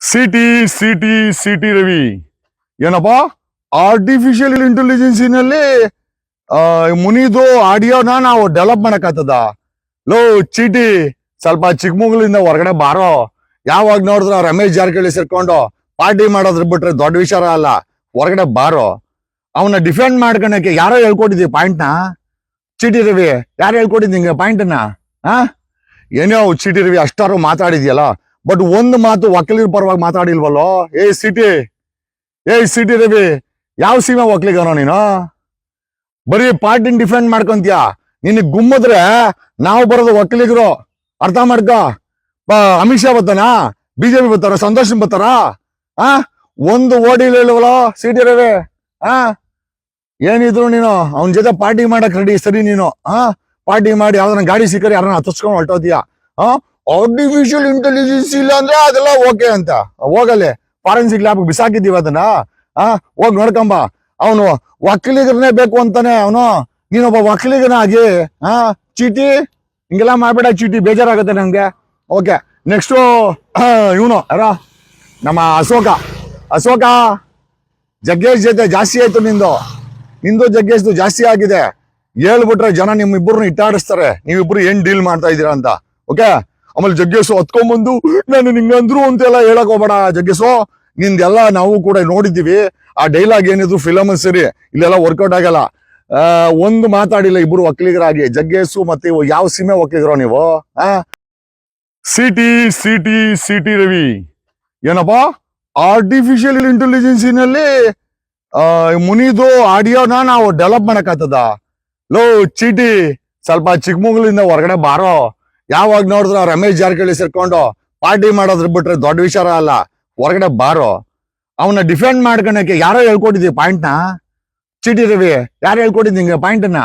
City city city Ravi ಏನಪ್ಪ artificial ಇಂಟೆಲಿಜೆನ್ಸಿನಲ್ಲಿ ಮುನಿದು ಆಡಿಯೋನ ನಾವು develop ಮಾಡಕ್ಕಾಗ್ತದ. Low ಚೀಟಿ, ಸ್ವಲ್ಪ ಚಿಕ್ಕಮಗಳೂರಿಂದ ಹೊರಗಡೆ ಬಾರೋ. ಯಾವಾಗ ನೋಡಿದ್ರ ರಮೇಶ್ ಜಾರಕಿಹೊಳಿ ಸೇರ್ಕೊಂಡು ಪಾರ್ಟಿ ಮಾಡೋದ್ರ ಬಿಟ್ರೆ ದೊಡ್ಡ ವಿಚಾರ ಅಲ್ಲ. ಹೊರಗಡೆ ಬಾರೋ. ಅವನ್ನ ಡಿಫೆಂಡ್ ಮಾಡ್ಕೊಳಕ್ಕೆ ಯಾರೋ ಹೇಳ್ಕೊಟ್ಟಿದ್ವಿ ಪಾಯಿಂಟ್ನ. ಚೀಟಿ ರವಿ ಯಾರು ಹೇಳ್ಕೊಟ್ಟಿದ್ ನಿಂಗೆ ಪಾಯಿಂಟ್ನ? ಏನೋ ಚೀಟಿ ರವಿ ಅಷ್ಟಾರು ಮಾತಾಡಿದ್ಯಲ್ಲ, ಬಟ್ ಒಂದು ಮಾತು ವಕೀಲರ ಪರವಾಗಿ ಮಾತಾಡಿಲ್ವಲ್ಲೋ. ಸಿಟಿ ರವಿ, ಯಾವ ಸೀಮೆ ಒಕ್ಲಿಗನೋ ನೀನು? ಬರೀ ಪಾರ್ಟಿನ ಡಿಫೆಂಡ್ ಮಾಡ್ಕೊಂತೀಯ. ನಿನಗ್ ಗುಮ್ಮದ್ರೆ ನಾವು ಬರೋದು ಒಕ್ಕಲಿಗರು, ಅರ್ಥ ಮಾಡ್ಕ. ಅಮಿತ್ ಶಾ ಬರ್ತಾನ, ಬಿಜೆಪಿ ಬರ್ತಾರ, ಸಂತೋಷ್ ಬರ್ತಾರ? ಒಂದು ಓಡಿಲ್ವಲ್ಲೋ ಸಿಟಿ ರವಿ. ಏನಿದ್ರು ನೀನು ಅವನ ಜೊತೆ ಪಾರ್ಟಿ ಮಾಡಕ್ ರೆಡಿ ಸರಿ ನೀನು. ಪಾರ್ಟಿ ಮಾಡಿ ಯಾವ್ದನ್ನ ಗಾಡಿ ಸಿಕ್ಕರೆ ಯಾರನ್ನ ಹತ್ತಿಸ್ಕೊಂಡು ಹೊರಟೋತೀಯ. ಆರ್ಟಿಫಿಷಿಯಲ್ ಇಂಟೆಲಿಜೆನ್ಸ್ ಇಲ್ಲ ಅಂದ್ರೆ ಅದೆಲ್ಲ ಓಕೆ ಅಂತ ಹೋಗಲ್ಲೇ ಫಾರೆನ್ಸಿಕ್ ಲ್ಯಾಬ್ ಬಿಸಾಕಿದ್ದೀವಿ ಅದನ್ನ. ಹೋಗ್ ನೋಡ್ಕೊಂಬ. ಅವನು ವಕೀಲಿಗರನ್ನೇ ಬೇಕು ಅಂತಾನೆ ಅವನು. ನೀನೊಬ್ಬ ವಕೀಲಿಗನಾಗಿ ಚೀಟಿ ಹಿಂಗೆಲ್ಲ ಮಾಡ್ಬೇಡ ಚೀಟಿ, ಬೇಜಾರಾಗತ್ತೆ ನಂಗೆ. ಓಕೆ, ನೆಕ್ಸ್ಟು ಇವನು ಯಾರ ನಮ್ಮ ಅಶೋಕ ಜಗ್ಗೇಶ್ ಜೊತೆ ಜಾಸ್ತಿ ಆಯ್ತು ನಿಂದು ಜಗ್ಗೇಶ್ದು ಜಾಸ್ತಿ ಆಗಿದೆ. ಹೇಳ್ಬಿಟ್ರೆ ಜನ ನಿಮ್ಮಿಬ್ಬರನ್ನ ಇಟ್ಟಾಡಿಸ್ತಾರೆ, ನೀವಿಬ್ರು ಏನ್ ಡೀಲ್ ಮಾಡ್ತಾ ಇದ್ದೀರಾ ಅಂತ. ಓಕೆ, ಆಮೇಲೆ ಜಗ್ಗೇಶು ಹತ್ಕೊಂಡ್ಬಂದು ನಾನು ನಿಂಗಂದ್ರು ಅಂತೆಲ್ಲ ಹೇಳಕ್ ಹೋಗ್ಬೇಡ ಜಗ್ಗೇಶು. ನಿಂದೆಲ್ಲ ನಾವು ಕೂಡ ನೋಡಿದ್ದೀವಿ. ಆ ಡೈಲಾಗ್ ಏನಿದ್ರು ಫಿಲಮ್ ಸರಿ, ಇಲ್ಲೆಲ್ಲ ವರ್ಕೌಟ್ ಆಗಲ್ಲ. ಒಂದು ಮಾತಾಡಿಲ್ಲ ಇಬ್ರು ವಕೀಲಿಗರಾಗಿ. ಜಗ್ಗೇಶು ಮತ್ತೆ ಯಾವ ಸೀಮೆ ವಕೀಲಿಗರೋ ನೀವು? ಸಿಟಿ ಸಿಟಿ ಸಿಟಿ ರವಿ ಏನಪ್ಪ ಆರ್ಟಿಫಿಷಿಯಲ್ ಇಂಟೆಲಿಜೆನ್ಸಿನಲ್ಲಿ ಮುನಿದು ಆಡಿಯೋನ ನಾವು ಡೆವಲಪ್ ಮಾಡಕ್ಕಾಗ್ತದ. ಲೋ ಚೀಟಿ, ಸ್ವಲ್ಪ ಚಿಕ್ಕಮಗಳೂರಿಂದ ಹೊರಗಡೆ ಬಾರೋ. ಯಾವಾಗ ನೋಡಿದ್ರ ರಮೇಶ್ ಜಾರಕಿಹೊಳಿ ಸೇರ್ಕೊಂಡು ಪಾರ್ಟಿ ಮಾಡೋದ್ರ ಬಿಟ್ರೆ ದೊಡ್ಡ ವಿಚಾರ ಅಲ್ಲ. ಹೊರಗಡೆ ಬಾರೋ. ಅವನ್ನ ಡಿಫೆಂಡ್ ಮಾಡ್ಕೊಳಕ್ಕೆ ಯಾರೋ ಹೇಳ್ಕೊಟ್ಟಿದ್ವಿ ಪಾಯಿಂಟ್ನ. ಚೀಟಿ ರವಿ ಯಾರು ಹೇಳ್ಕೊಟ್ಟಿದ್ ನಿಂಗೆ ಪಾಯಿಂಟ್ನ?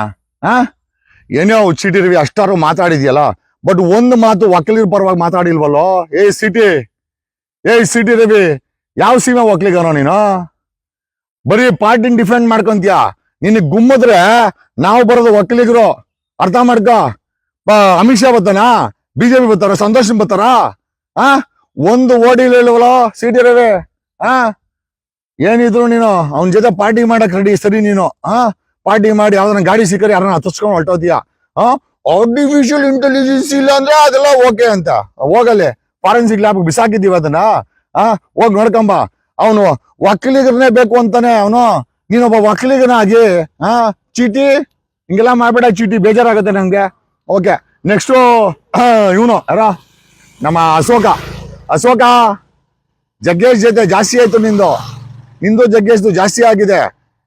ಏನೋ ಚೀಟಿ ರವಿ ಅಷ್ಟಾರು ಮಾತಾಡಿದ್ಯಲ್ಲ, ಬಟ್ ಒಂದು ಮಾತು ವಕೀಲರ ಪರವಾಗಿ ಮಾತಾಡಿಲ್ವಲ್ಲೋ. ಸಿಟಿ ರವಿ, ಯಾವ ಸೀಮೆ ವಕೀಲಿಗನೋ ನೀನು? ಬರೀ ಪಾರ್ಟಿನ ಡಿಫೆಂಡ್ ಮಾಡ್ಕೊಂತೀಯ. ನಿನಗ್ ಗುಮ್ಮದ್ರೆ ನಾವು ಬರೋದು ಒಕ್ಕಲಿಗರು, ಅರ್ಥ ಮಾಡ್ಕ. ಅಮಿತ್ ಶಾ ಬರ್ತಾನ, ಬಿಜೆಪಿ ಬರ್ತಾರ, ಸಂತೋಷ್ ಬರ್ತಾರ? ಒಂದು ಓಡಿಲ್ವಲ್ಲೋ ಸಿಟಿ ರವಿ. ಏನಿದ್ರು ನೀನು ಅವನ ಜೊತೆ ಪಾರ್ಟಿ ಮಾಡಕ್ ರೆಡಿ ಸರಿ ನೀನು. ಪಾರ್ಟಿ ಮಾಡಿ ಯಾವ್ದನ್ನ ಗಾಡಿ ಸಿಕ್ಕರೆ ಯಾರನ್ನ ಹತ್ತಿಸ್ಕೊಂಡು ಹೊರಟೋತೀಯ. ಆರ್ಟಿಫಿಷಿಯಲ್ ಇಂಟೆಲಿಜೆನ್ಸ್ ಇಲ್ಲ ಅಂದ್ರೆ ಅದೆಲ್ಲ ಓಕೆ ಅಂತ ಹೋಗಲ್ಲೇ ಫಾರೆನ್ಸಿಕ್ ಲ್ಯಾಬ್ ಬಿಸಾಕಿದ್ದೀವಿ ಅದನ್ನ. ಹೋಗ್ ನೋಡ್ಕೊಂಬ. ಅವನು ವಕೀಲಿಗರನ್ನೇ ಬೇಕು ಅಂತಾನೆ ಅವನು. ನೀನೊಬ್ಬ ವಕೀಲಿಗನಾಗಿ ಚೀಟಿ ಹಿಂಗೆಲ್ಲ ಮಾಡ್ಬೇಡ ಚೀಟಿ, ಬೇಜಾರಾಗತ್ತೆ ನಂಗೆ. ಓಕೆ, ನೆಕ್ಸ್ಟು ಇವನು ಯಾರ ನಮ್ಮ ಅಶೋಕ ಜಗ್ಗೇಶ್ ಜೊತೆ ಜಾಸ್ತಿ ಆಯ್ತು ನಿಂದು ಜಗ್ಗೇಶ್ದು ಜಾಸ್ತಿ ಆಗಿದೆ.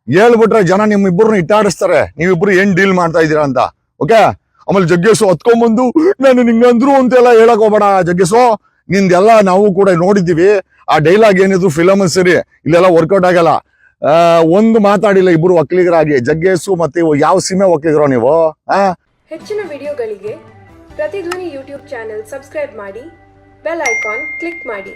ಹೇಳ್ಬಿಟ್ರೆ ಜನ ನಿಮ್ಮಿಬ್ಬರನ್ನ ಇಟ್ಟಾಡಿಸ್ತಾರೆ, ನೀವಿಬ್ರು ಏನ್ ಡೀಲ್ ಮಾಡ್ತಾ ಇದ್ದೀರಾ ಅಂತ. ಓಕೆ, ಆಮೇಲೆ ಜಗ್ಗೇಶು ಹತ್ಕೊಂಡ್ಬಂದು ನಾನು ನಿಂಗಂದ್ರು ಅಂತೆಲ್ಲ ಹೇಳಕ್ ಹೋಗ್ಬೇಡ ಜಗ್ಗೇಶು. ನಿಂದೆಲ್ಲ ನಾವು ಕೂಡ ನೋಡಿದ್ದೀವಿ. ಆ ಡೈಲಾಗ್ ಏನಿದ್ರು ಫಿಲಮ್ ಸರಿ, ಇಲ್ಲೆಲ್ಲ ವರ್ಕೌಟ್ ಆಗಲ್ಲ. ಒಂದು ಮಾತಾಡಿಲ್ಲ ಇಬ್ರು ವಕೀಲಿಗರಾಗಿ. ಜಗ್ಗೇಶು ಮತ್ತೆ ಯಾವ ಸೀಮೆ ವಕೀಲಿಗರೋ ನೀವು? ಹೆಚ್ಚಿನ ವಿಡಿಯೋಗಳಿಗೆ ಪ್ರತಿಧ್ವನಿ ಯೂಟ್ಯೂಬ್ ಚಾನೆಲ್ ಸಬ್ಸ್ಕ್ರೈಬ್ ಮಾಡಿ, ಬೆಲ್ ಐಕಾನ್ ಕ್ಲಿಕ್ ಮಾಡಿ.